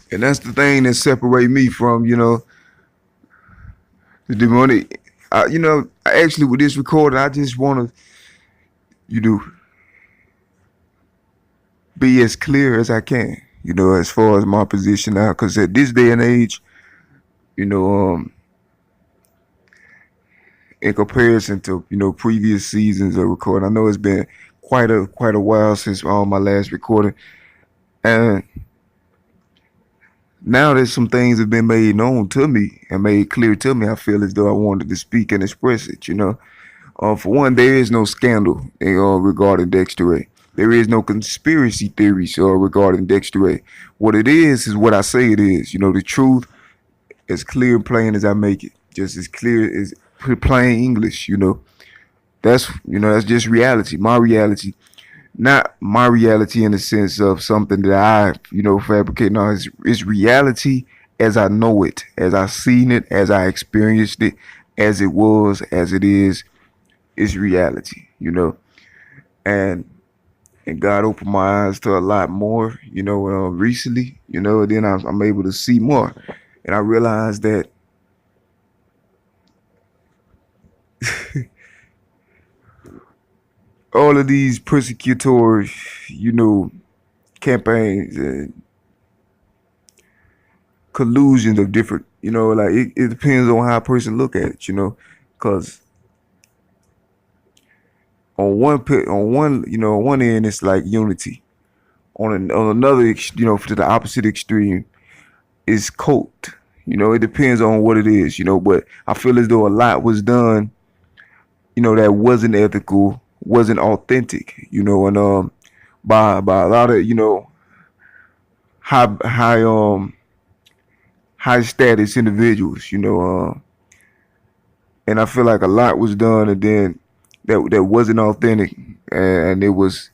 And that's the thing that separate me from, the demonic. I actually with this recording, I just want to, you know, be as clear as I can, as far as my position now. Because at this day and age, you know, um, in comparison to previous seasons of recording, I know it's been quite a while since my last recording, and now that some things have been made known to me and made clear to me, I feel as though I wanted to speak and express it. For one, there is no scandal regarding Dexta Ray. There is no conspiracy theories regarding Dexta Ray. What it is what I say it is. The truth, as clear and plain as I make it, just as clear as plain English. That's just reality. My reality, not my reality in the sense of something that I fabricate. No, it's reality as I know it, as I seen it, as I experienced it, as it was, as it is. It's reality, and God opened my eyes to a lot more, recently, and then I'm able to see more, and I realized that all of these persecutory, campaigns and collusions of different, like it depends on how a person look at it, because on one end it's like unity. On another, to the opposite extreme is cult. It depends on what it is, but I feel as though a lot was done, that wasn't ethical, wasn't authentic, and by a lot of, high high status individuals, and I feel like a lot was done, and then that wasn't authentic, and it was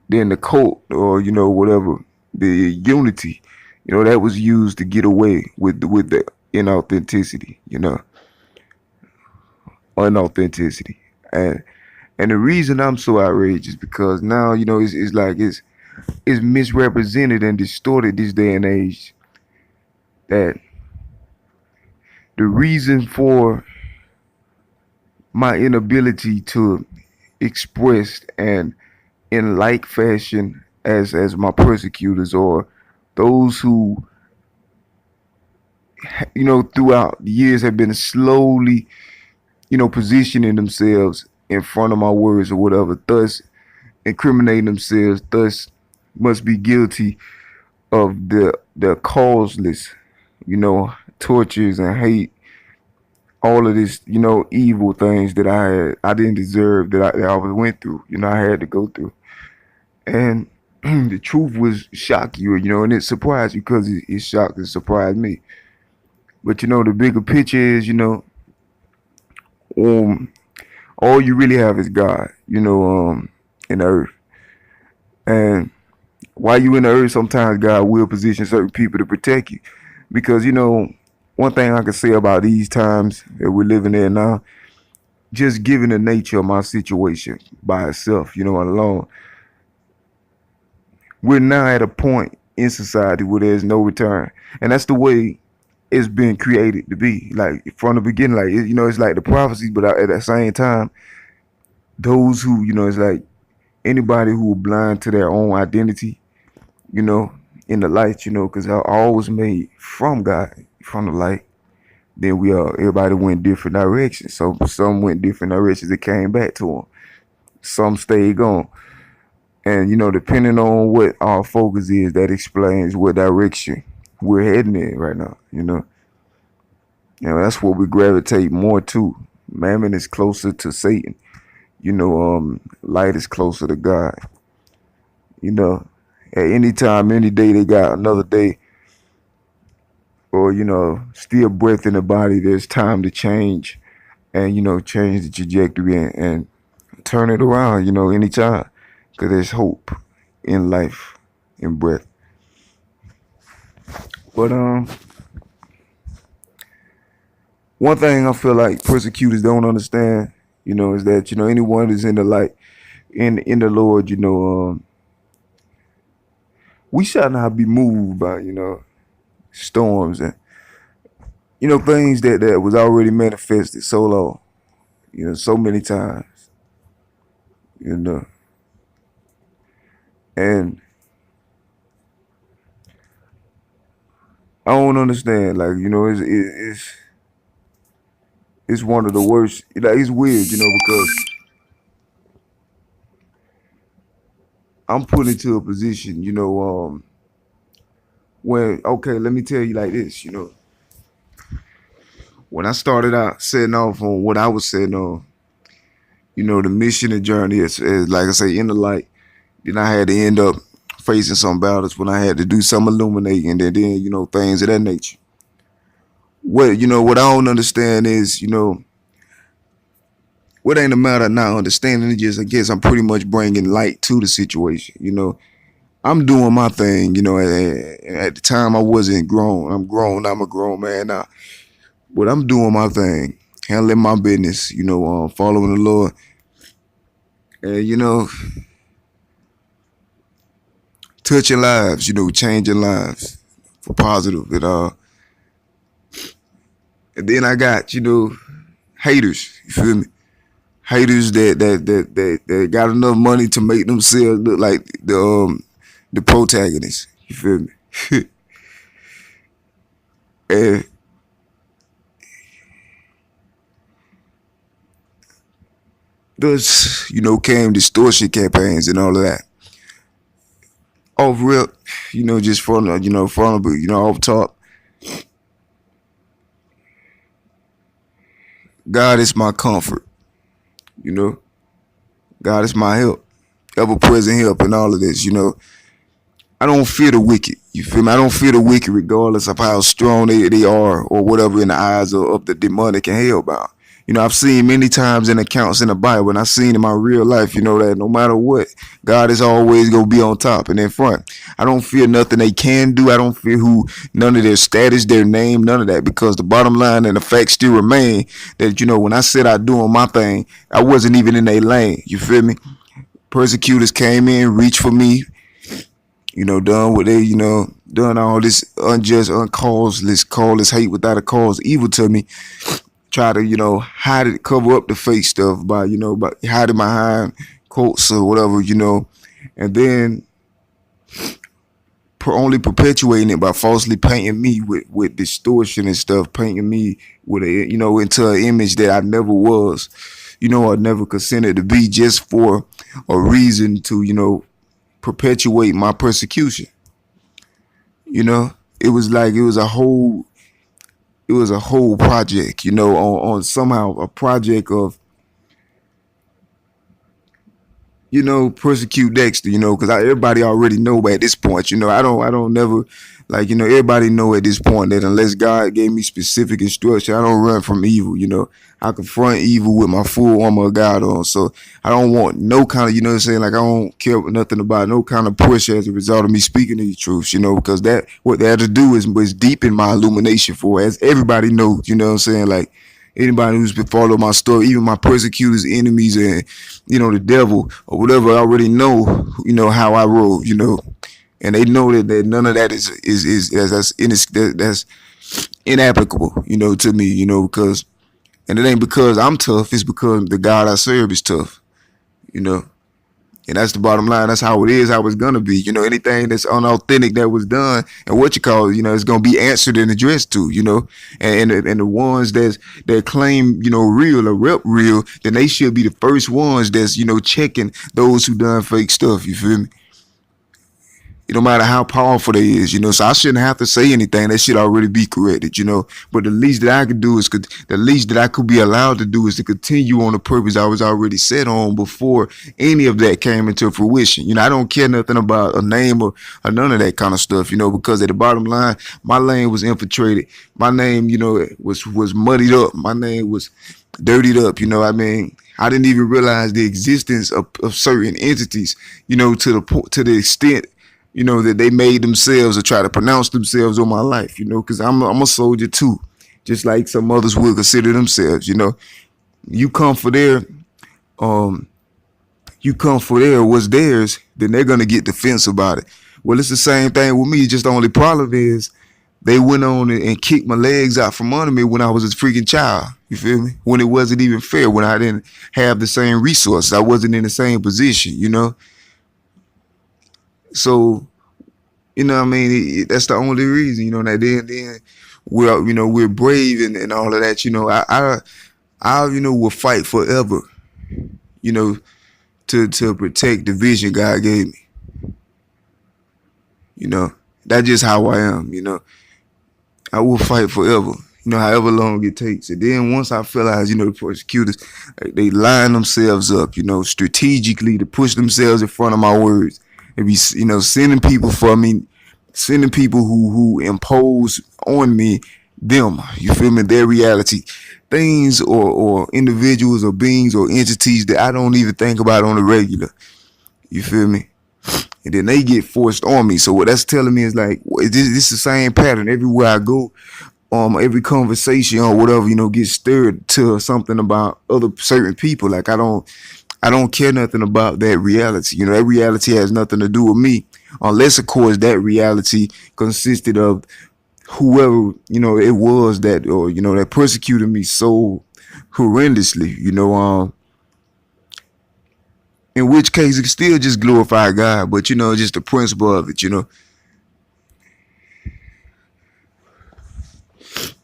then the cult, or whatever, the unity, that was used to get away with the inauthenticity, unauthenticity, and the reason I'm so outraged is because now it's like it's misrepresented and distorted this day and age, that the reason for my inability to express and in like fashion as my persecutors, or those who throughout the years have been slowly positioning themselves in front of my words or whatever, thus incriminating themselves, thus must be guilty of the causeless tortures and hate, all of this evil things that I didn't deserve, that I went through, I had to go through. And the truth was shock you, and it surprised you, because it shocked and surprised me. But the bigger picture is, um, all you really have is God, in the earth. And while you in the earth, sometimes God will position certain people to protect you, because one thing I can say about these times that we're living in now, just given the nature of my situation by itself, alone, we're now at a point in society where there's no return, and that's the way it's been created to be. Like from the beginning, like it's like the prophecies, but at the same time, those who it's like anybody who are blind to their own identity, you know, in the light, because all was made from God, from the light. Then everybody went different directions. So some went different directions. It came back to them. Some stayed gone. And depending on what our focus is, that explains what direction we're heading in right now. That's what we gravitate more to. Mammon is closer to Satan. Light is closer to God. At any time, any day, they got another day, or still breath in the body. There's time to change, and change the trajectory, and turn it around. Anytime, because there's hope in life, in breath. But one thing I feel like persecutors don't understand, is that anyone that's in the light, in the Lord, we shall not be moved by storms and things that was already manifested so long, so many times, you know, and I don't understand. Like it's one of the worst. Like it's weird, because I'm put into a position, when okay, let me tell you like this, when I started out setting off on what I was setting on, the mission and journey is like I say in the light. Then I had to end up facing some battles when I had to do some illuminating and then things of that nature. What I don't understand is, what ain't a matter of not understanding. It just I guess I'm pretty much bringing light to the situation. I'm doing my thing. At the time I wasn't grown. I'm grown. I'm a grown man now. But I'm doing my thing, handling my business. Following the Lord, and touching lives. Changing lives for positive and And then I got haters. You feel me? Haters that got enough money to make themselves look like the protagonist. You feel me? And thus, came distortion campaigns and all of that. Off real, just from off top. God is my comfort. You know, God is my help, ever present help in all of this. I don't fear the wicked. You feel me? I don't fear the wicked regardless of how strong they are or whatever in the eyes of the demonic and hellbound. I've seen many times in accounts in the Bible, and I've seen in my real life, that no matter what, God is always going to be on top and in front. I don't fear nothing they can do. I don't fear none of their status, their name, none of that, because the bottom line and the fact still remain that, when I said I doing my thing, I wasn't even in their lane. You feel me? Persecutors came in, reached for me, done what they, done all this unjust, causeless hate without a cause, evil to me. Try to, hide it, cover up the fake stuff by hiding behind quotes or whatever, and then only perpetuating it by falsely painting me with distortion and stuff, painting me with into an image that I never was, or never consented to be, just for a reason to, perpetuate my persecution. It was like it was a whole project, on somehow a project of, persecute Dexsta, because everybody already know at this point, I don't never, like, everybody know at this point that unless God gave me specific instruction, I don't run from evil, I confront evil with my full armor of God on. So I don't want no kind of, like I don't care nothing about no kind of push as a result of me speaking these truths, because what that to do is deepen my illumination for, as everybody knows, like anybody who's been following my story, even my persecutors, enemies, and the devil or whatever, I already know, how I roll, and they know that none of that that's inapplicable, to me, because, and it ain't because I'm tough, it's because the God I serve is tough, and that's the bottom line. That's how it is, how it's gonna be. Anything that's unauthentic that was done and it's gonna be answered and addressed to, and the ones that claim, real or rep real, then they should be the first ones that's, checking those who done fake stuff. You feel me? No matter how powerful they is, so I shouldn't have to say anything. That should already be corrected, But the least that I could do is, the least that I could be allowed to do is to continue on the purpose I was already set on before any of that came into fruition. I don't care nothing about a name or none of that kind of stuff, because at the bottom line, my lane was infiltrated. My name, was muddied up. My name was dirtied up. I didn't even realize the existence of certain entities, to the extent that they made themselves or try to pronounce themselves on my life, because I'm a soldier too, just like some others would consider themselves, You come for their, what's theirs, then they're gonna get defense about it. Well, it's the same thing with me. Just the only problem is They went on and kicked my legs out from under me when I was a freaking child. You feel me? When it wasn't even fair, when I didn't have the same resources, I wasn't in the same position, you know? So, you know what I mean? That's the only reason, you know, that then we're, you know, we're brave and all of that, you know. I you know, will fight forever, you know, to protect the vision God gave me, you know. That's just how I am, you know. I will fight forever, you know, however long it takes. And then once I realize, you know, the persecutors, they line themselves up, you know, strategically to push themselves in front of my words. They be, you know, sending people for me, sending people who impose on me them, you feel me, their reality. Things or individuals or beings or entities that I don't even think about on a regular. You feel me? And then they get forced on me. So what that's telling me is like this is the same pattern everywhere I go. Every conversation or whatever, you know, gets stirred to something about other certain people. Like I don't care nothing about that reality. You know, that reality has nothing to do with me, unless of course that reality consisted of whoever, you know, it was that, or you know, that persecuted me so horrendously. You know, in which case it can still just glorify God, but you know, just the principle of it. You know,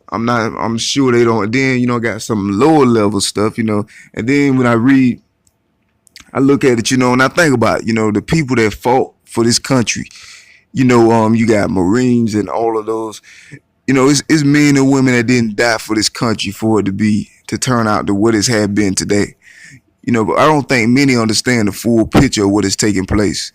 I'm sure they don't. Then you know, got some lower level stuff. You know, and then when I read, I look at it, you know, and I think about, you know, the people that fought for this country. You know, you got Marines and all of those. You know, it's men and women that didn't die for this country for it to turn out to what it's had been today. You know, but I don't think many understand the full picture of what is taking place.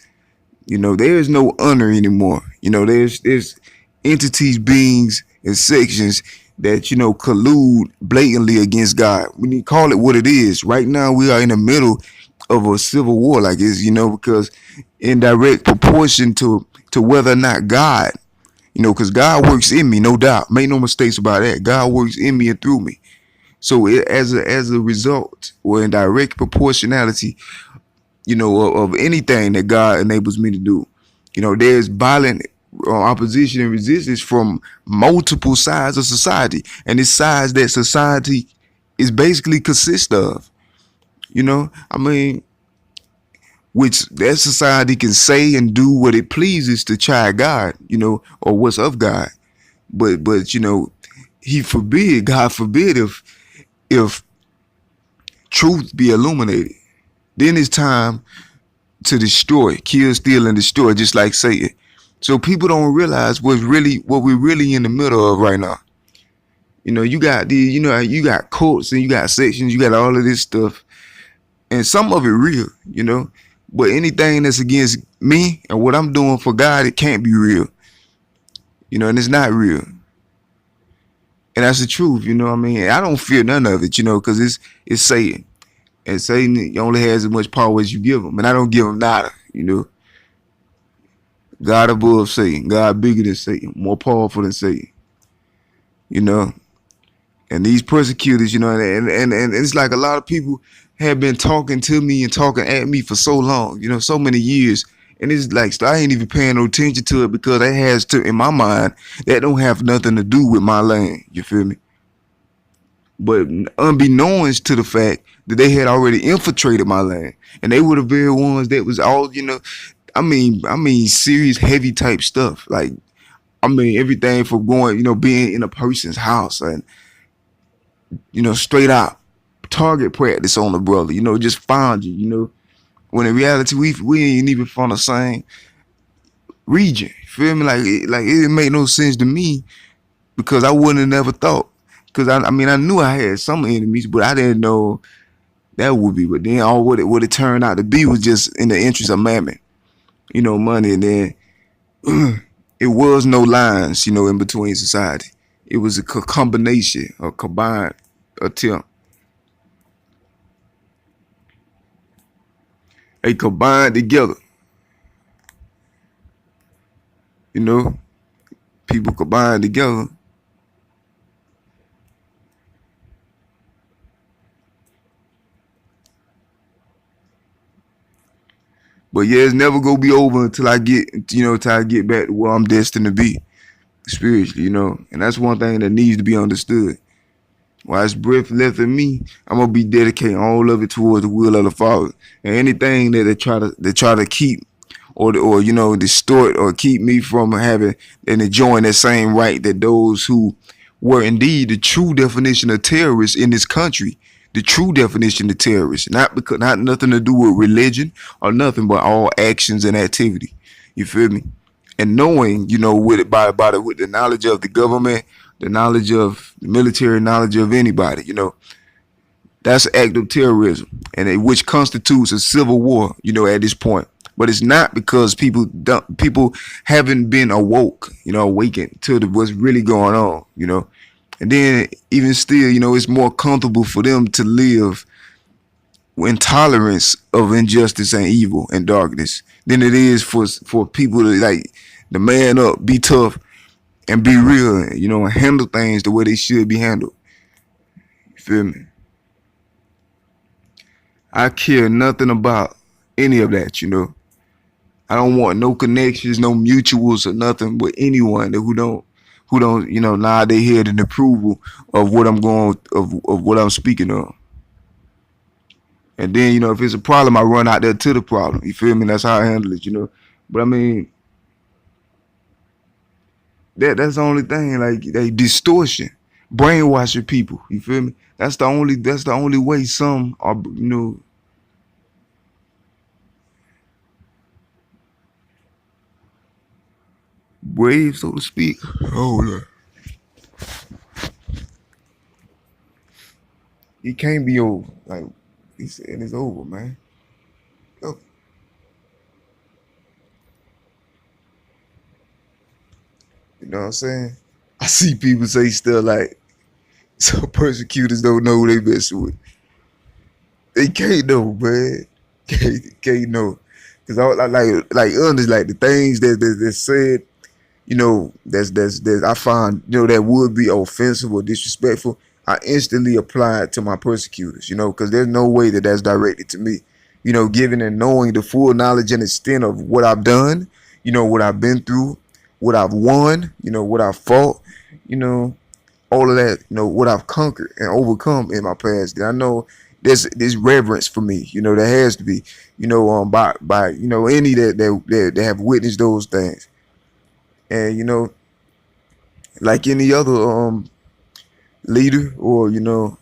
You know, there is no honor anymore. You know, there's entities, beings, and sections that, you know, collude blatantly against God. We need to call it what it is. Right now, we are in the middle of a civil war, like it's, you know, because in direct proportion to whether or not God, you know, because God works in me, no doubt. Make no mistakes about that. God works in me and through me. So as a result, or in direct proportionality, you know, of anything that God enables me to do, you know, there's violent opposition and resistance from multiple sides of society, and it's sides that society is basically consists of. You know, I mean, which that society can say and do what it pleases to try God, you know, or what's of God. But you know, he forbid, God forbid, if truth be illuminated, then it's time to destroy, kill, steal, and destroy, just like Satan. So people don't realize what we're really in the middle of right now. You know, you got cults and you got sections, you got all of this stuff, and some of it real, you know. But anything that's against me and what I'm doing for God, it can't be real, you know, and it's not real. And that's the truth, you know what I mean? I don't fear none of it, you know, because it's Satan. And Satan only has as much power as you give him. And I don't give him nada, you know. God above Satan. God bigger than Satan. More powerful than Satan. You know. And these persecutors, you know, and it's like a lot of people have been talking to me and talking at me for so long, you know, so many years. And it's like, so I ain't even paying no attention to it because that has to, in my mind, that don't have nothing to do with my lane. You feel me? But unbeknownst to the fact that they had already infiltrated my land, and they were the very ones that was all, you know, I mean, serious, heavy type stuff. Like, I mean, everything from going, you know, being in a person's house and, you know, straight out target practice on the brother, you know, just found you, you know, when in reality we ain't even from the same region. You feel me? Like it didn't make no sense to me because I wouldn't have never thought. Because I mean, I knew I had some enemies, but I didn't know that would be. But then all what it turned out to be was just in the interest of mammon, you know, money. And then it was no lines, you know, in between society. It was a combination, a combined attempt. They combined together, you know, people combined together. But yeah, it's never gonna be over until I get, you know, till I get back to where I'm destined to be. spiritually, and that's one thing that needs to be understood. While it's breath left in me, I'm gonna be dedicating all of it towards the will of the Father. And anything that they try to keep or distort or keep me from having and enjoying that same right that those who were indeed the true definition of terrorists in this country, the true definition of terrorists, not nothing to do with religion or nothing, but all actions and activity. You feel me? And knowing, with it with the knowledge of the government, the knowledge of the military, knowledge of anybody, that's active terrorism, which constitutes a civil war, at this point. But it's not because people haven't been awakened to what's really going on. And then even still, it's more comfortable for them to live in tolerance of injustice and evil and darkness than it is for people to like the man up, be tough, and be real, and handle things the way they should be handled. You feel me? I care nothing about any of that. I don't want no connections, no mutuals or nothing with anyone who don't nod their head in approval of what of what I'm speaking of. And then, if it's a problem, I run out there to the problem. You feel me? That's how I handle it. But I mean, that's the only thing, like they distortion, brainwashing people. You feel me? That's the only way some are, brave, so to speak. Oh, yeah. It can't be over. Like he said, it's over, man. Oh, you know what I'm saying? I see people say stuff like, "So persecutors don't know who they messing with." They can't know, man. Can't know. Cause like honestly, like the things that said, that's I find, that would be offensive or disrespectful. I instantly apply it to my persecutors, because there's no way that that's directed to me. Given and knowing the full knowledge and extent of what I've done, what I've been through, what I've won, what I've fought, you know, all of that, what I've conquered and overcome in my past. And I know there's this reverence for me, there has to be, by any that have witnessed those things. And like any other leader or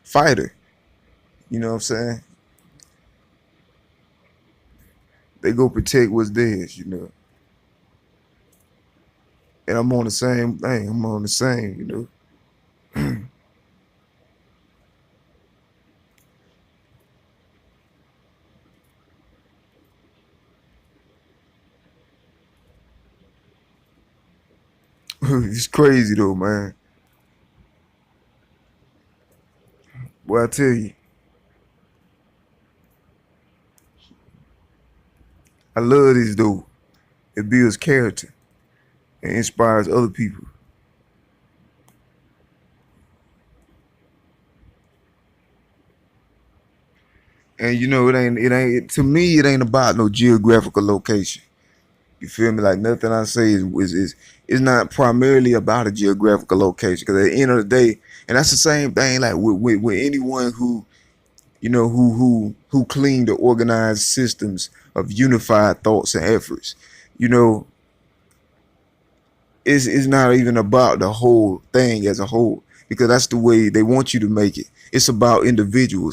fighter, what I'm saying, they go protect what's theirs. And I'm on the same thing. I'm on the same. It's crazy though, man. Well, I tell you, I love this though. It builds character and inspires other people. And it ain't to me. It ain't about no geographical location. You feel me? Like nothing I say is not primarily about a geographical location. Because at the end of the day, and that's the same thing. Like with anyone who who clean the organized systems of unified thoughts and efforts. You know, it's not even about the whole thing as a whole, because that's the way they want you to make it. It's about individual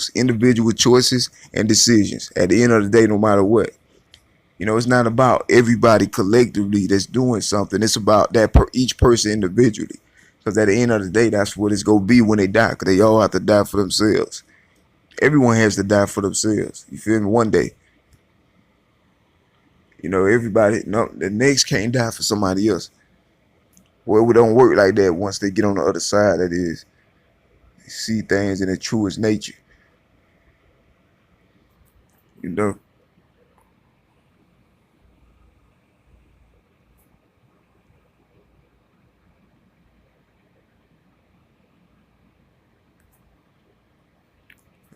choices and decisions. At the end of the day, no matter what. It's not about everybody collectively that's doing something. It's about each person individually. Because at the end of the day, that's what it's gonna be when they die. Because they all have to die for themselves. Everyone has to die for themselves. You feel me? One day, everybody. No, the next can't die for somebody else. Well, it don't work like that. Once they get on the other side, that is, they see things in their truest nature. You know.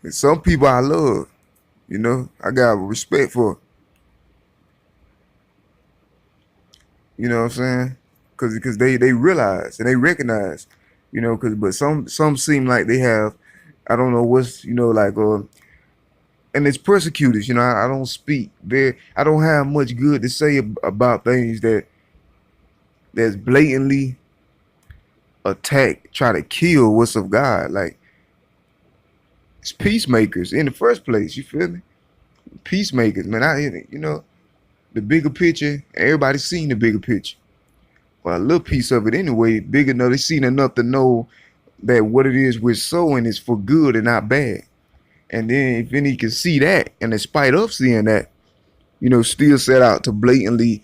And some people I love. I got respect for. You know what I'm saying? because they realize and they recognize, because but some seem like they have, I don't know what's, like and it's persecutors. I don't speak there. I don't have much good to say about things that's blatantly attack, try to kill what's of God. Like it's peacemakers in the first place. You feel me? Peacemakers, man. The bigger picture. Everybody's seen the bigger picture. Well, a little piece of it anyway. Big enough. They seen enough to know that what it is we're sowing is for good and not bad. And then if any can see that, and in spite of seeing that, still set out to blatantly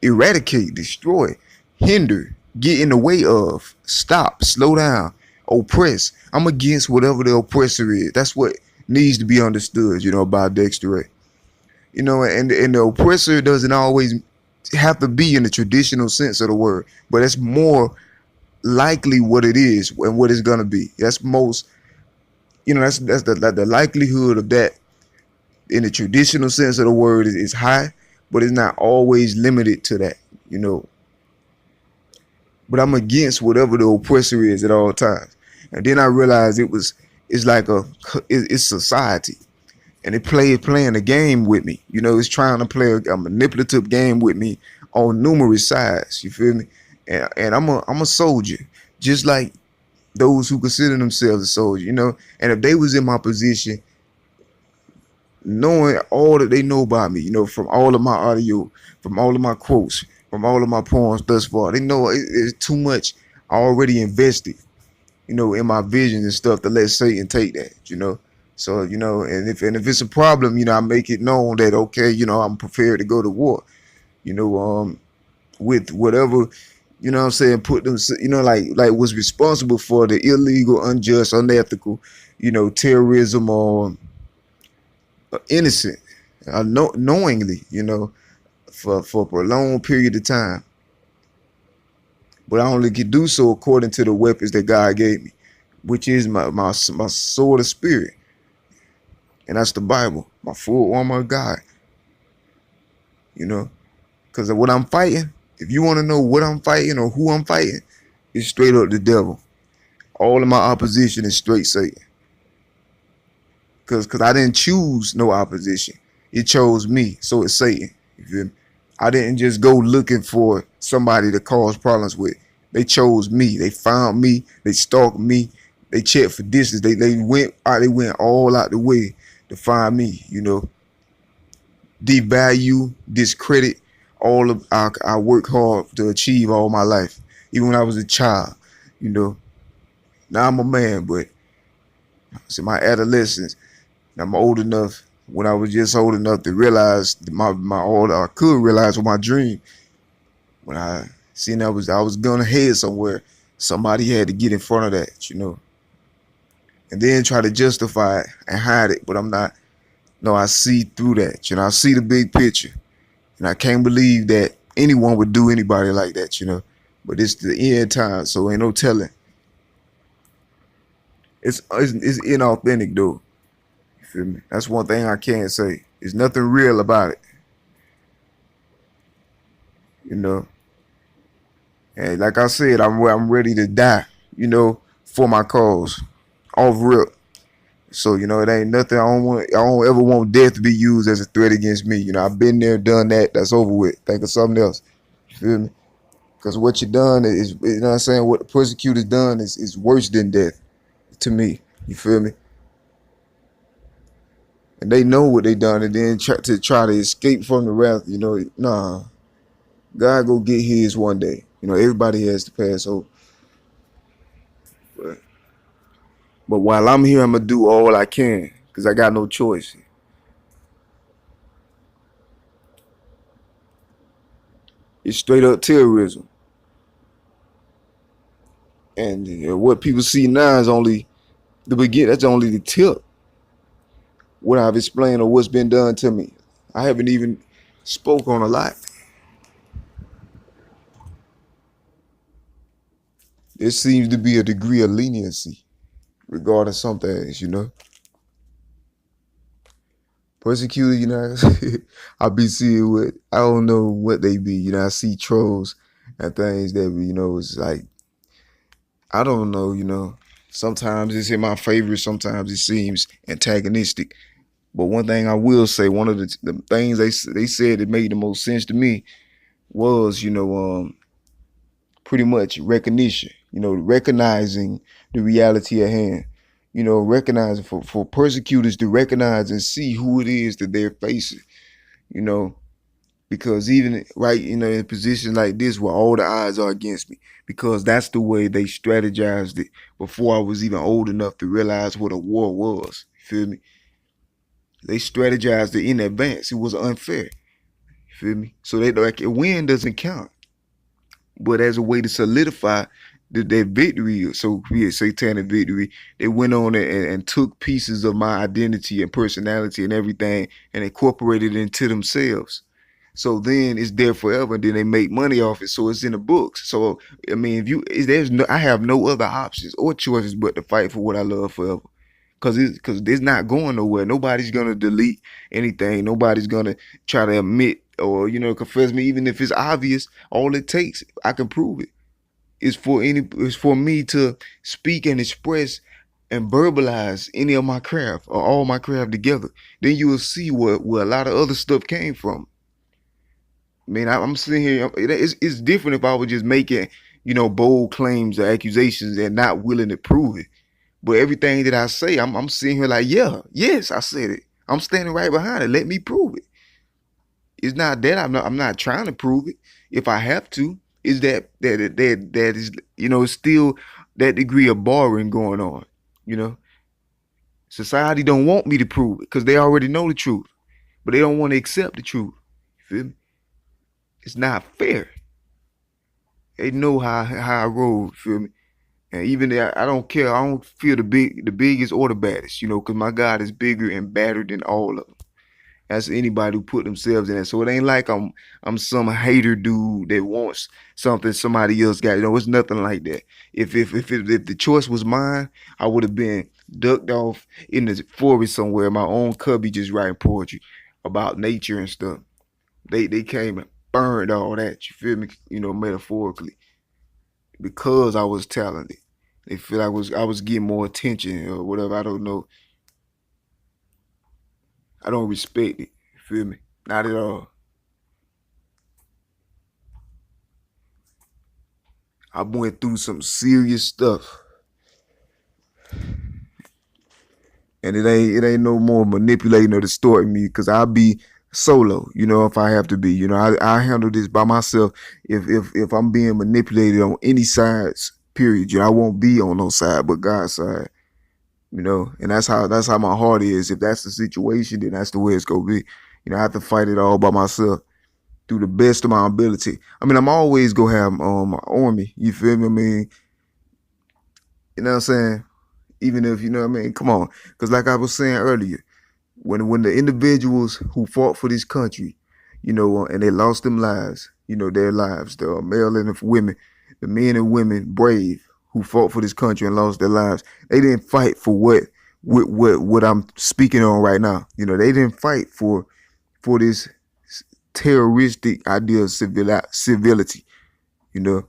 eradicate, destroy, hinder, get in the way of, stop, slow down, oppress. I'm against whatever the oppressor is. That's what needs to be understood, about Dexsta Ray. And the oppressor doesn't always have to be in the traditional sense of the word, but it's more likely what it is and what it's gonna be. That's most, that's the likelihood of that in the traditional sense of the word is high, but it's not always limited to that, But I'm against whatever the oppressor is at all times. And then I realized it's society, and it playing a game with me. It's trying to play a manipulative game with me on numerous sides. You feel me? And I'm a soldier, just like those who consider themselves a soldier. And if they was in my position, knowing all that they know about me, from all of my audio, from all of my quotes, from all of my poems thus far, they know it's too much already invested, in my vision and stuff to let Satan take that, So, and if it's a problem, I make it known that, okay, I'm prepared to go to war, with whatever, what I'm saying, put them, like was responsible for the illegal, unjust, unethical, terrorism or innocent, knowingly, for a prolonged period of time. But I only can do so according to the weapons that God gave me, which is my sword of spirit. And that's the Bible, my full armor of God. Because of what I'm fighting, if you want to know what I'm fighting or who I'm fighting, it's straight up the devil. All of my opposition is straight Satan. Because I didn't choose no opposition. It chose me, so it's Satan. You feel me? I didn't just go looking for somebody to cause problems with. They chose me. They found me. They stalked me. They checked for distance. They went all out the way to find me. Devalue, discredit all of I work hard to achieve all my life. Even when I was a child. Now I'm a man, but it's in my adolescence. I'm old enough. When I was just old enough to realize I could realize what my dream. When I seen I was gonna head somewhere, somebody had to get in front of that, and then try to justify it and hide it. But I'm not. No, I see through that. I see the big picture, and I can't believe that anyone would do anybody like that. But it's the end time, so ain't no telling. It's inauthentic though. Feel me? That's one thing I can't say. There's nothing real about it. And like I said, I'm ready to die, for my cause. Off rip. So, it ain't nothing. I don't ever want death to be used as a threat against me. I've been there, done that. That's over with. Think of something else. You feel me? Because what you done is, what I'm saying, what the persecutor's done is worse than death to me. You feel me? And they know what they done, and then try to escape from the wrath. Nah, God go get his one day. Everybody has to pass over. But while I'm here, I'm gonna do all I can because I got no choice. It's straight up terrorism, and what people see now is only the beginning. That's only the tip. What I've explained or what's been done to me, I haven't even spoke on a lot. There seems to be a degree of leniency regarding some things, Persecuted, I be seeing I don't know what they be, I see trolls and things that it's like I don't know, sometimes it's in my favor, sometimes it seems antagonistic. But one thing I will say, one of the things they said that made the most sense to me was, pretty much recognition. Recognizing the reality at hand. Recognizing for persecutors to recognize and see who it is that they're facing. You know, because even right, in a position like this where all the odds are against me, because that's the way they strategized it before I was even old enough to realize what a war was. You feel me? They strategized it in advance. It was unfair. You feel me? So they like a win doesn't count, but as a way to solidify their victory, so be it satanic victory, they went on and took pieces of my identity and personality and everything and incorporated it into themselves. So then it's there forever, and then they make money off it. So it's in the books. So I mean, I have no other options or choices but to fight for what I love forever. Cause it's not going nowhere. Nobody's gonna delete anything. Nobody's gonna try to admit or confess me, even if it's obvious. All it takes, I can prove it. Is for me to speak and express and verbalize any of my craft or all my craft together. Then you will see where a lot of other stuff came from. I mean, I'm sitting here. It's different if I was just making, bold claims or accusations and not willing to prove it. But everything that I say, I'm sitting here like, yeah, yes, I said it. I'm standing right behind it. Let me prove it. It's not that I'm not trying to prove it. If I have to, is that is still that degree of borrowing going on. You know, Society don't want me to prove it because they already know the truth, but they don't want to accept the truth. You feel me? It's not fair. They know how I roll. You feel me? And even there, I don't care. I don't feel the biggest or the baddest. Because my God is bigger and badder than all of them. That's anybody who put themselves in it. So it ain't like I'm some hater dude that wants something somebody else got. It's nothing like that. If the choice was mine, I would have been ducked off in the forest somewhere, in my own cubby, just writing poetry about nature and stuff. They came and burned all that. You feel me? Metaphorically, because I was talented. They feel I was getting more attention or whatever. I don't know. I don't respect it. You feel me? Not at all. I went through some serious stuff, and it ain't no more manipulating or distorting me because I'll be solo. If I have to be. I handle this by myself. If I'm being manipulated on any sides, period. I won't be on no side but God's side. And that's how my heart is. If that's the situation, then that's the way it's gonna be. I have to fight it all by myself through the best of my ability. I mean, I'm always gonna have my army. You feel me? I mean, you know what I'm saying? Even if what I mean, come on. Because like I was saying earlier, when the individuals who fought for this country, and they lost them lives, their lives, the male and the women, the men and women brave who fought for this country and lost their lives, they didn't fight for what I'm speaking on right now. They didn't fight for this terroristic idea of civility. You know,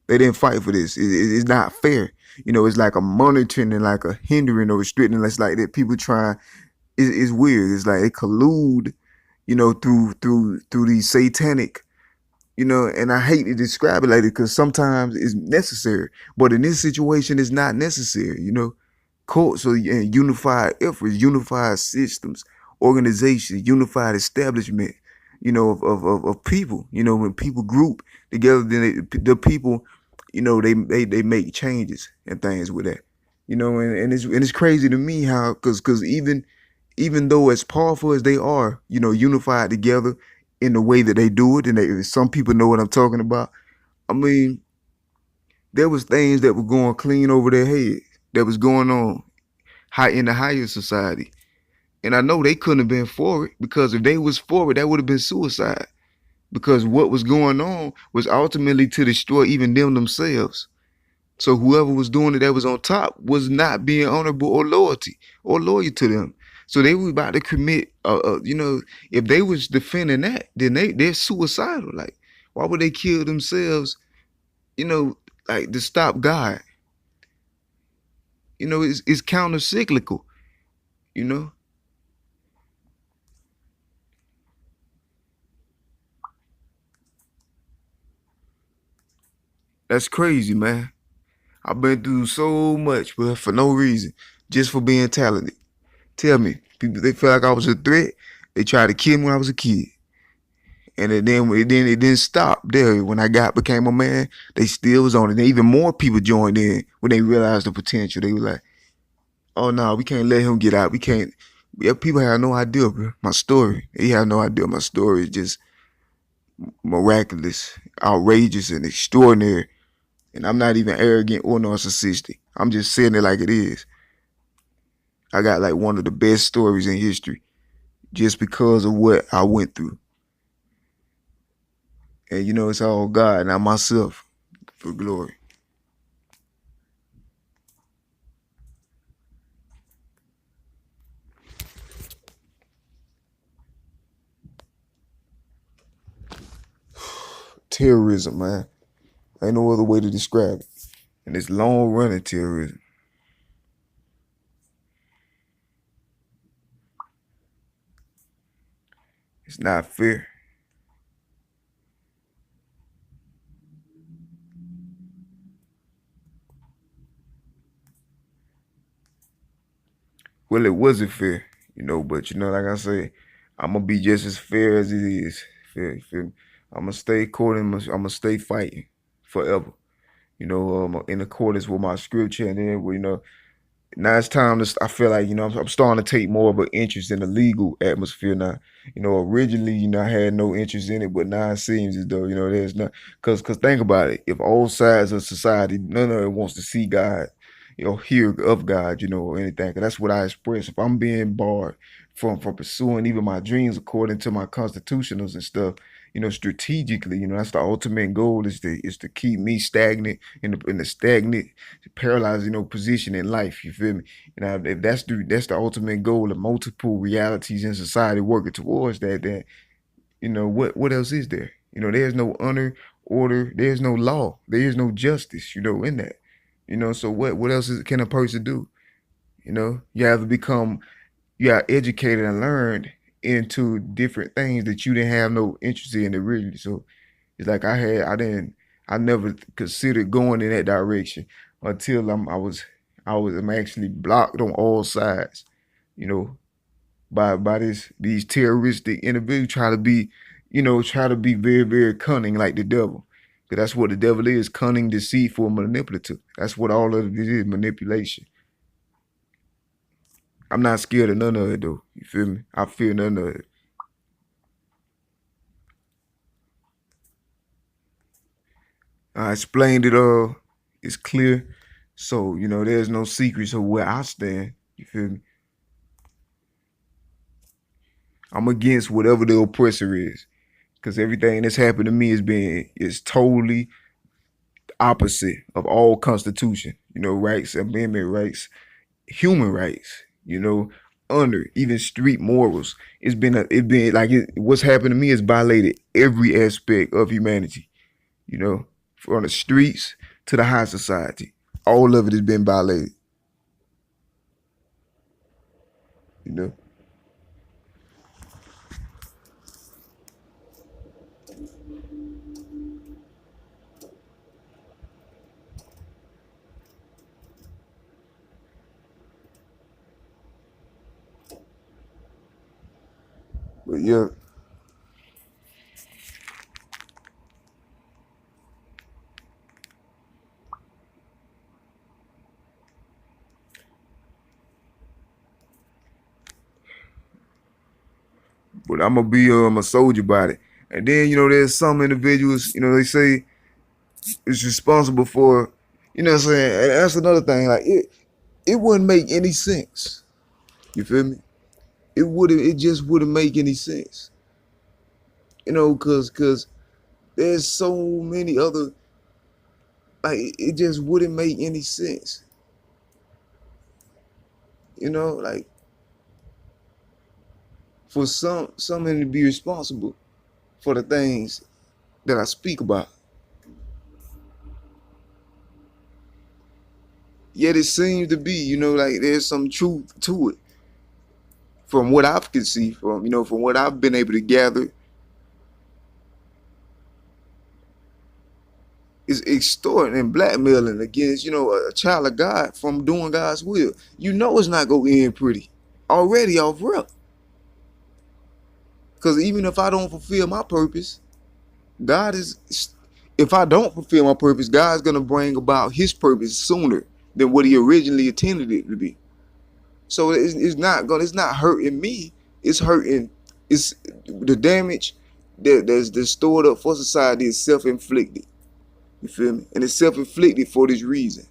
they didn't fight for this. It's not fair. It's like a monitoring and like a hindering or restricting. It's like that people try. It's weird. It's like they collude, through these satanic, and I hate to describe it like that because sometimes it's necessary, but in this situation, it's not necessary. Courts are unified efforts, unified systems, organizations, unified establishment, of people. When people group together, then the people, they make changes and things with that. And it's crazy to me how because even though as powerful as they are, unified together in the way that they do it, and some people know what I'm talking about. I mean, there was things that were going clean over their head that was going on high in the higher society. And I know they couldn't have been for it because if they was for it, that would have been suicide. Because what was going on was ultimately to destroy even them themselves. So whoever was doing it that was on top was not being honorable or loyal to them. So they were about to commit, if they was defending that, then they're suicidal. Like, Why would they kill themselves? You know, like to stop God. You know, it's counter cyclical. You know, that's crazy, man. I've been through so much, but for no reason, just for being talented. Tell me, people they feel like I was a threat. They tried to kill me when I was a kid, and it didn't stop there. When I got became a man, they still was on it. And even more people joined in when they realized the potential. They were like, "Oh no, we can't let him get out. We can't." Yeah, people have no idea, bro. My story. They have no idea. My story is just miraculous, outrageous, and extraordinary. And I'm not even arrogant or narcissistic. I'm just saying it like it is. I got like one of the best stories in history just because of what I went through. And you know, it's all God, not myself, for glory. Terrorism, man. Ain't no other way to describe it. And it's long running terrorism. It's not fair. Well, it wasn't fair, you know, but you know, like I say, I'm gonna be just as fair as it is. Fair, you feel me? I'm gonna stay according. I'm gonna stay fighting forever. You know, in accordance with my scripture, and then you know, now it's time to. I feel like I'm starting to take more of an interest in the legal atmosphere now. You know, originally, I had no interest in it, but now it seems as though there's not. Cause think about it. If all sides of society, none of it wants to see God, hear of God, or anything. 'Cause that's what I express. If I'm being barred from pursuing even my dreams according to my constitutionals and stuff, strategically, that's the ultimate goal is to keep me stagnant in the stagnant, paralyzed, position in life. You feel me? And if that's the ultimate goal of multiple realities in society working towards that, then what else is there? There's no honor, order, there's no law, there is no justice, in that. So what else can a person do? You have to become you got educated and learned into different things that you didn't have no interest in originally. So it's like I never considered going in that direction until I'm actually blocked on all sides, you know, by these terroristic individuals try to be very, very cunning like the devil. 'Cause that's what the devil is, cunning, deceitful, manipulative. That's what all of it is, manipulation. I'm not scared of none of it though. You feel me? I fear none of it. I explained it all. It's clear. So, there's no secrets of where I stand. You feel me? I'm against whatever the oppressor is. Cause everything that's happened to me is totally opposite of all constitution. Rights, amendment rights, human rights, honor, even street morals. What's happened to me has violated every aspect of humanity. you know, from the streets to the high society. All of it has been violated, you know. But yeah, but I'm gonna be a soldier about it. And then there's some individuals, they say is responsible for, what I'm saying. And that's another thing. Like it wouldn't make any sense. You feel me? It just wouldn't make any sense. Cause there's so many other, like it just wouldn't make any sense. Like for someone to be responsible for the things that I speak about. Yet it seems to be, like there's some truth to it. From what I've can see, from what I've been able to gather, is extorting and blackmailing against, a child of God from doing God's will. It's not gonna end pretty. Already off rip. Because even if I don't fulfill my purpose, God is if I don't fulfill my purpose, God's gonna bring about his purpose sooner than what he originally intended it to be. So it's not hurting me. It's hurting. It's the damage that's stored up for society is self-inflicted. You feel me? And it's self-inflicted for this reason.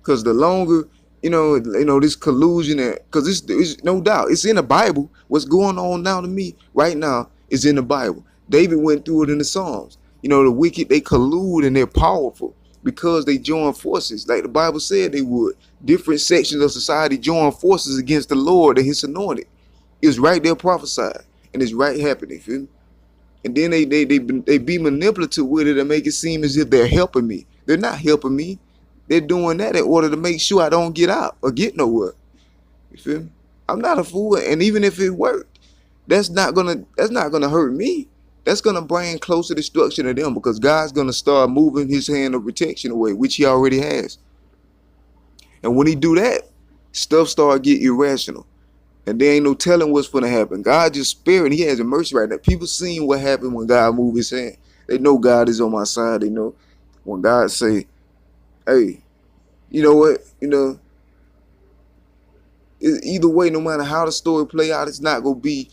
Because the longer, this collusion, because it's no doubt, it's in the Bible. What's going on now to me right now is in the Bible. David went through it in the Psalms. The wicked, they collude and they're powerful because they join forces, like the Bible said they would. Different sections of society join forces against the Lord and his anointed. It's right there prophesied, and it's right happening. Feel me? And then they be manipulative with it and make it seem as if they're helping me. They're not helping me. They're doing that in order to make sure I don't get out or get nowhere. You feel me? I'm not a fool, and even if it worked, that's not gonna hurt me. That's gonna bring closer destruction to them, because God's gonna start moving his hand of protection away, which he already has. And when he do that, stuff start get irrational. And there ain't no telling what's gonna happen. God just sparing. He has a mercy right now. People seeing what happened when God moved his hand. They know God is on my side. They know when God say, hey, you know what? Either way, no matter how the story play out, it's not gonna be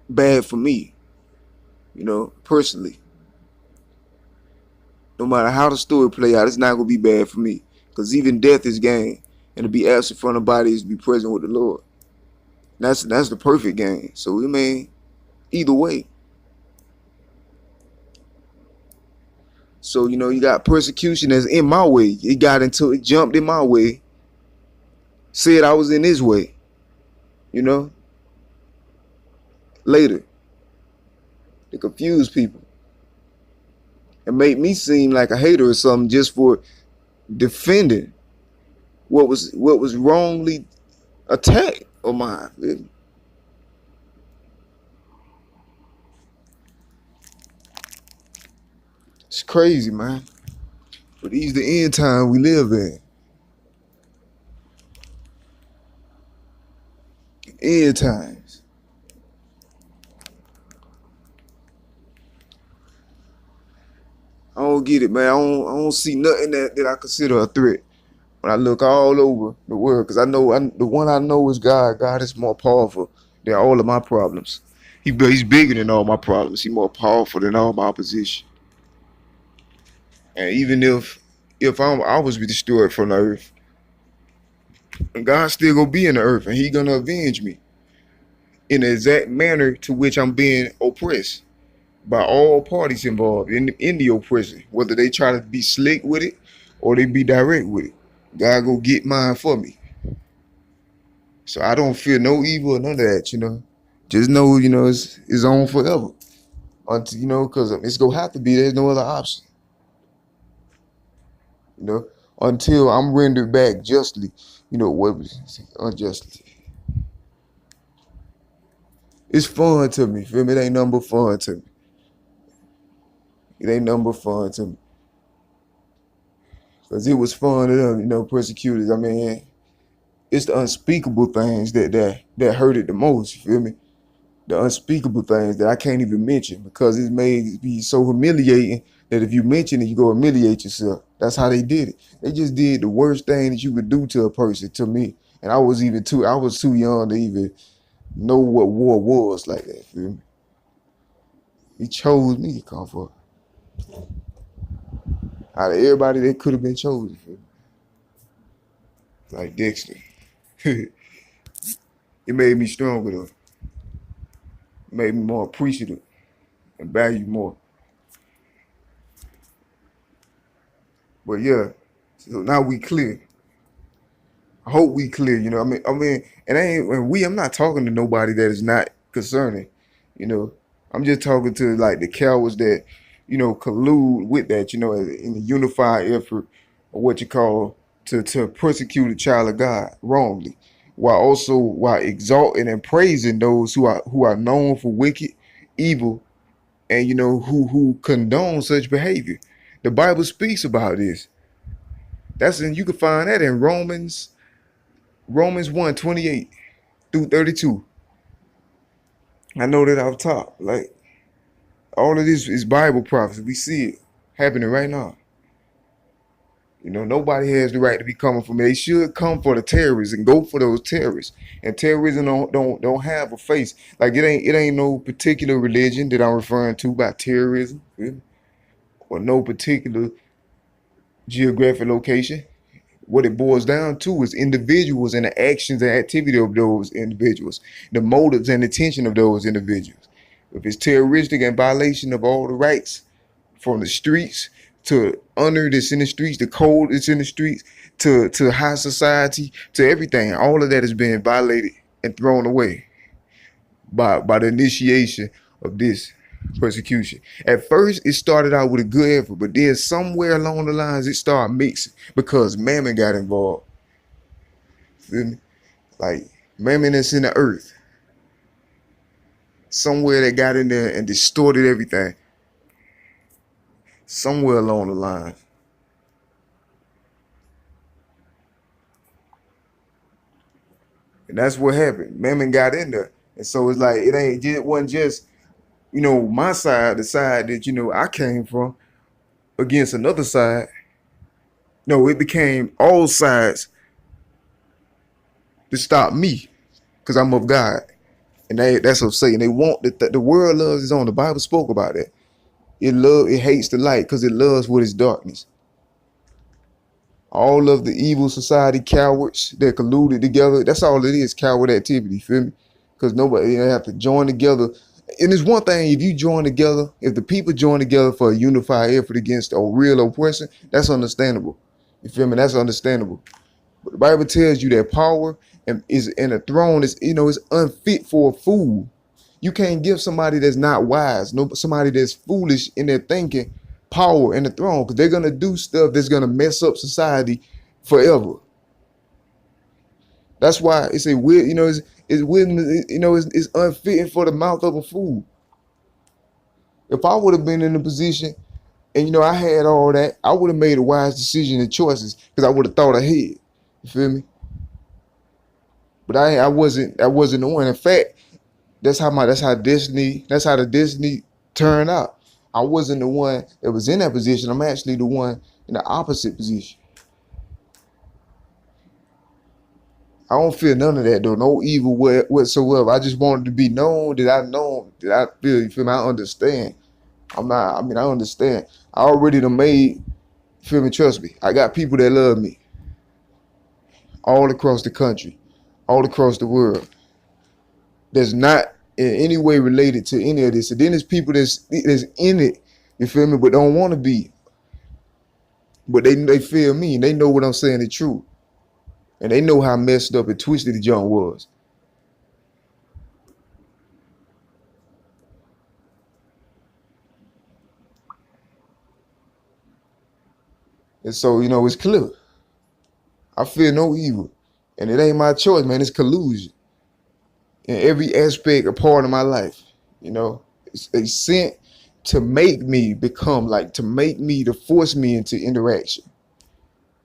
bad for me. Personally. No matter how the story play out, it's not gonna be bad for me. Because even death is gain. And to be absent from the body is to be present with the Lord. That's the perfect game. So either way. So you got persecution that's in my way. It jumped in my way. Said I was in his way. Later. To confuse people. And make me seem like a hater or something just for defending what was wrongly attacked on mine. It's crazy, man. But these the end time we live in. End times. I don't get it, man. I don't see nothing that I consider a threat when I look all over the world, because the one I know is God. God is more powerful than all of my problems. He's bigger than all my problems. He's more powerful than all my opposition. And even if I was destroyed from the earth, and God still gonna be in the earth, and he gonna avenge me in the exact manner to which I'm being oppressed by all parties involved in the oppression, whether they try to be slick with it or they be direct with it. God go get mine for me. So I don't fear no evil or none of that, Just know, it's on forever. Until, because it's gonna have to be. There's no other option. Until I'm rendered back justly, what unjustly. It's fun to me. Feel me? It ain't nothing but fun to me. It ain't nothing but fun to me. Because it was fun to them, persecutors. It's the unspeakable things that hurt it the most, you feel me? The unspeakable things that I can't even mention, because it may be so humiliating that if you mention it, you go humiliate yourself. That's how they did it. They just did the worst thing that you could do to a person, to me. And I was too young to even know what war was like that, feel me? He chose me to come for it. Out of everybody that could have been chosen, feel me? Like Dexter. It made me stronger though. It made me more appreciative and value more. But yeah, so now we clear. I hope we clear, and I'm not talking to nobody that is not concerning, I'm just talking to like the cowards that, collude with that, in the unified effort or what you call to persecute a child of God wrongly, while exalting and praising those who are known for wicked, evil, and who condone such behavior. The Bible speaks about this. You can find that in Romans 1:28 through 32. I know that off top. Like all of this is Bible prophecy. We see it happening right now. Nobody has the right to be coming for me. They should come for the terrorists and go for those terrorists. And terrorism don't have a face. Like it ain't no particular religion that I'm referring to by terrorism, or no particular geographic location. What it boils down to is individuals and the actions and activity of those individuals, the motives and intention of those individuals. If it's terroristic and violation of all the rights, from the streets to honor that's in the streets, the code that's in the streets, to high society, to everything, all of that is being violated and thrown away by the initiation of this persecution. At first, it started out with a good effort, but then somewhere along the lines, it started mixing because mammon got involved. Feel me? Like mammon that's in the earth. Somewhere they got in there and distorted everything. Somewhere along the line. And that's what happened. Mammon got in there. And so it's like it wasn't just, my side, the side that, I came from against another side. No, it became all sides to stop me because I'm of God. And that's what I'm saying. They want the world loves its own. The Bible spoke about that. It hates the light because it loves what is darkness. All of the evil society cowards that colluded together, that's all it is, coward activity, feel me? Because nobody have to join together. And it's one thing if you join together, if the people join together for a unified effort against a real oppression, that's understandable. You feel me? That's understandable. But the Bible tells you that power is in a throne is unfit for a fool. You can't give somebody that's not wise, somebody that's foolish in their thinking, power in the throne, because they're gonna do stuff that's gonna mess up society forever. That's why it's a weird, it's wisdom, it's unfitting for the mouth of a fool. If I would have been in a position and I had all that, I would have made a wise decision and choices because I would have thought ahead. You feel me? But I wasn't the one. In fact, that's how the destiny turned out. I wasn't the one that was in that position. I'm actually the one in the opposite position. I don't feel none of that though. No evil whatsoever. I just wanted to be known that I know that I feel. You feel me? I understand. I understand. I already done made. Feel me? Trust me. I got people that love me all across the country, all across the world. That's not in any way related to any of this. And then there's people that's in it, you feel me, but don't want to be. But they feel me and they know what I'm saying is true. And they know how messed up and twisted the junk was. And so, it's clear. I feel no evil. And it ain't my choice, man. It's collusion. In every aspect or part of my life. It's sent to make me become to force me into interaction.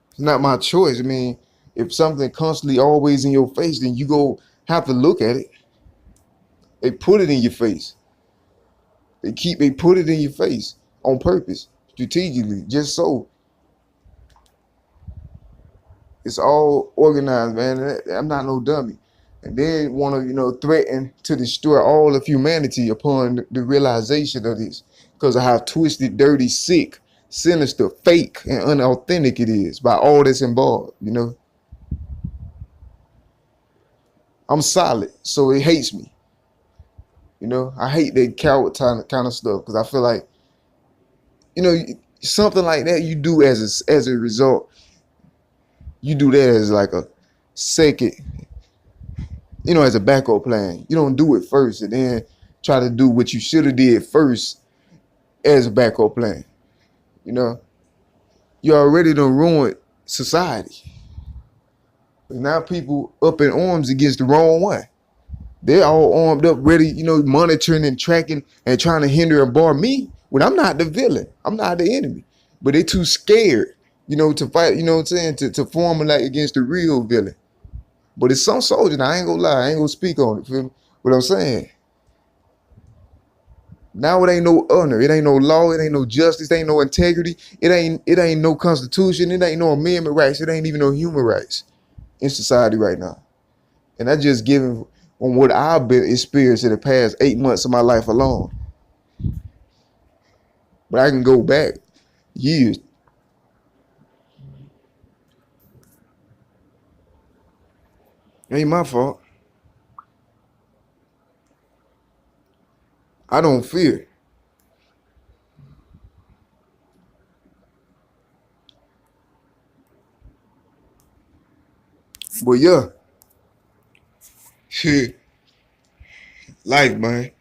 It's not my choice. I mean, if something constantly always in your face, then you go have to look at it. They put it in your face. They put it in your face on purpose, strategically, just so. It's all organized, man. I'm not no dummy. And then want to, threaten to destroy all of humanity upon the realization of this because of how twisted, dirty, sick, sinister, fake, and unauthentic it is by all that's involved, I'm solid, so it hates me. I hate that coward kind of stuff because I feel like, something like that you do as a result, you do that as like a second, as a backup plan. You don't do it first and then try to do what you should have did first as a backup plan. You know, you already done ruined society. Now people up in arms against the wrong one. They're all armed up, ready, monitoring and tracking and trying to hinder and bar me when I'm not the villain. I'm not the enemy. But they too scared, to fight, you know what I'm saying, to formulate against the real villain. But it's some soldiers, I ain't gonna lie, I ain't gonna speak on it, feel me? What I'm saying, now it ain't no honor, it ain't no law, it ain't no justice, it ain't no integrity, it ain't no constitution, it ain't no amendment rights, it ain't even no human rights in society right now. And I just given on what I've been experienced in the past 8 months of my life alone. But I can go back years. It ain't my fault. I don't fear. But yeah, shit, life, man.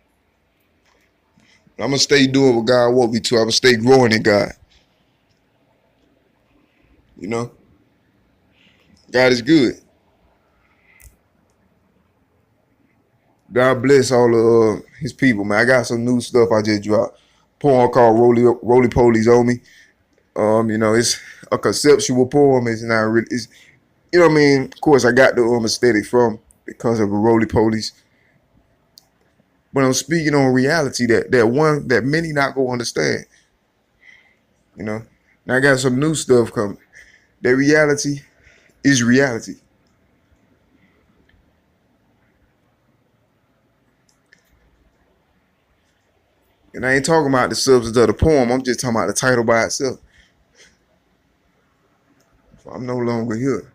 I'm gonna stay doing what God want me to. I'm gonna stay growing in God. You know, God is good. God bless all of His people, man. I got some new stuff I just dropped. Poem called Roly Polies on Me. It's a conceptual poem. It's not really. It's, you know what I mean. Of course, I got the aesthetic from because of the Roly Polies. But I'm speaking on reality that many not gonna understand. You know. Now I got some new stuff coming. That reality is reality. And I ain't talking about the substance of the poem. I'm just talking about the title by itself. So I'm no longer here.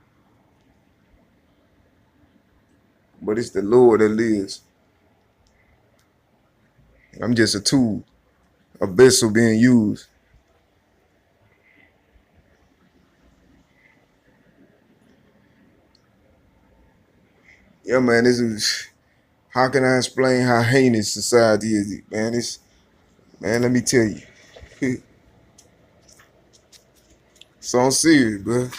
But it's the Lord that lives. I'm just a tool, a vessel being used. Yeah, man, this is how can I explain how heinous society is, man? Man, let me tell you. So I'm serious, bro.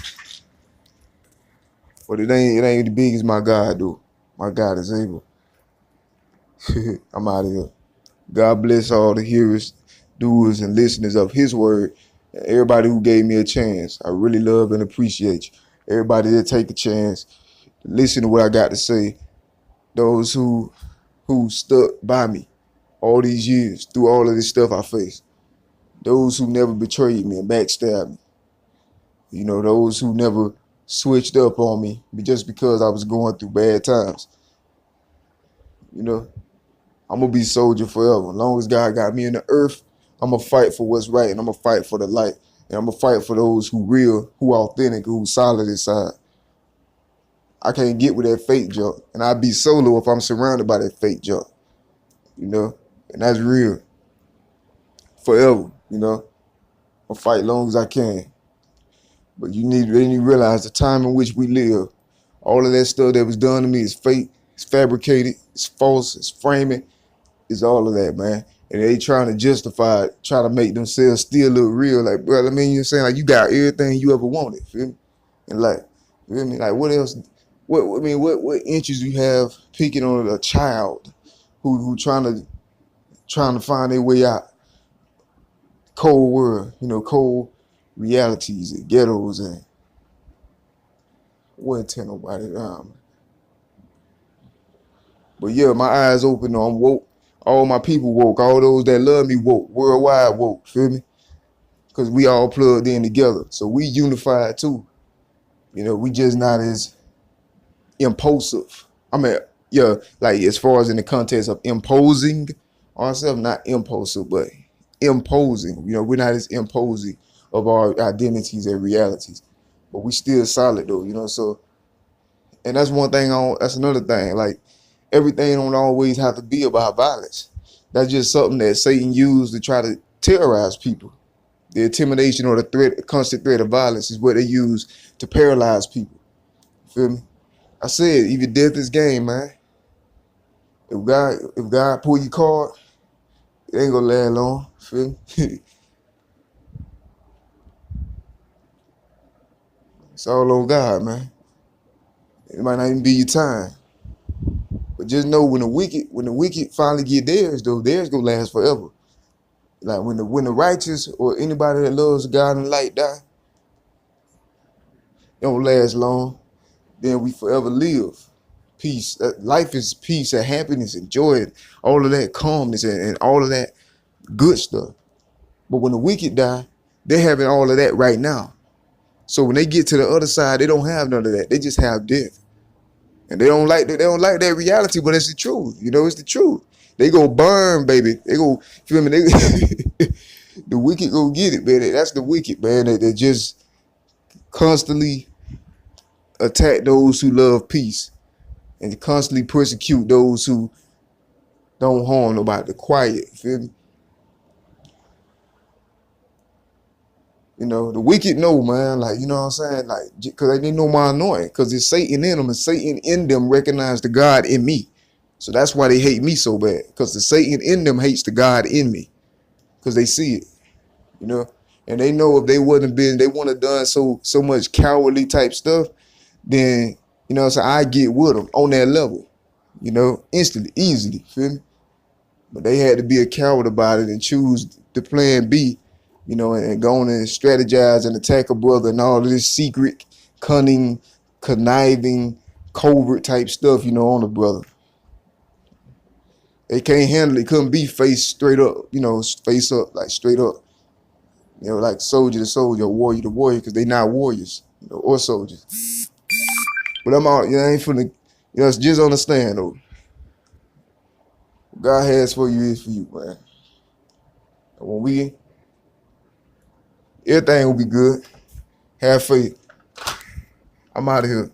But it ain't as big as my God, though. My God is able. I'm out of here. God bless all the hearers, doers, and listeners of His word. And everybody who gave me a chance. I really love and appreciate you. Everybody that take a chance, listen to what I got to say. Those who stuck by me all these years through all of this stuff I faced. Those who never betrayed me and backstabbed me. Those who never switched up on me just because I was going through bad times. I'm going to be a soldier forever. As long as God got me in the earth, I'm going to fight for what's right, and I'm going to fight for the light. And I'm going to fight for those who real, who authentic, who solid inside. I can't get with that fake junk. And I'd be solo if I'm surrounded by that fake junk. And that's real. Forever, I'll fight long as I can. But you need to realize the time in which we live. All of that stuff that was done to me is fake, it's fabricated, it's false, it's framing, it's all of that, man. And they trying to justify it, try to make themselves still look real. Like, bro, you're saying, like, you got everything you ever wanted, feel me? And like, feel me? Like, what else? What interest you have picking on a child who trying to find their way out? Cold world, cold realities and ghettos, and wouldn't tell nobody down. But yeah, my eyes open. I'm woke. All my people woke. All those that love me woke. Worldwide woke. Feel me? Because we all plugged in together. So we unified too. We just not as impulsive. I mean, yeah, like as far as in the context of imposing ourselves, not impulsive, but imposing. We're not as imposing of our identities and realities. But we still solid though, so and that's one thing that's another thing. Like everything don't always have to be about violence. That's just something that Satan used to try to terrorize people. The intimidation or the threat, the constant threat of violence is what they use to paralyze people. Feel me? I said, even death is game, man. If God pull your card, it ain't gonna last long. Feel me? It's all on God, man. It might not even be your time. But just know when the wicked finally get theirs, though, theirs gonna last forever. Like when the righteous or anybody that loves God and light die, it don't last long. Then we forever live. Peace. Life is peace and happiness and joy and all of that calmness and all of that good stuff. But when the wicked die, they're having all of that right now. So when they get to the other side, they don't have none of that. They just have death. And they don't like that. They don't like that reality, but it's the truth. You know, it's the truth. They go burn, baby. They go, feel me? They, the wicked go get it, man. That's the wicked, man. They just constantly attack those who love peace and constantly persecute those who don't harm nobody. The quiet, feel me? You know, the wicked know, man. Like, you know what I'm saying? Like, because they know my anointing. Because it's Satan in them, and Satan in them recognize the God in me. So that's why they hate me so bad. Because the Satan in them hates the God in me. Because they see it, you know. And they know if they wouldn't they wouldn't have done so much cowardly type stuff, then, you know what I'm saying, I get with them on that level, you know, instantly, easily, feel me? But they had to be a coward about it and choose the plan B, you know, and go on and strategize and attack a brother and all of this secret, cunning, conniving, covert type stuff, you know, on the brother. They can't handle it. Couldn't be face straight up, you know, face up, like straight up, you know, like soldier to soldier, warrior to warrior, because they not warriors, you know, or soldiers. But I'm out, you know, I ain't finna, you know, just understand though. What God has for you is for you, man. And when everything will be good. Have faith. I'm out of here.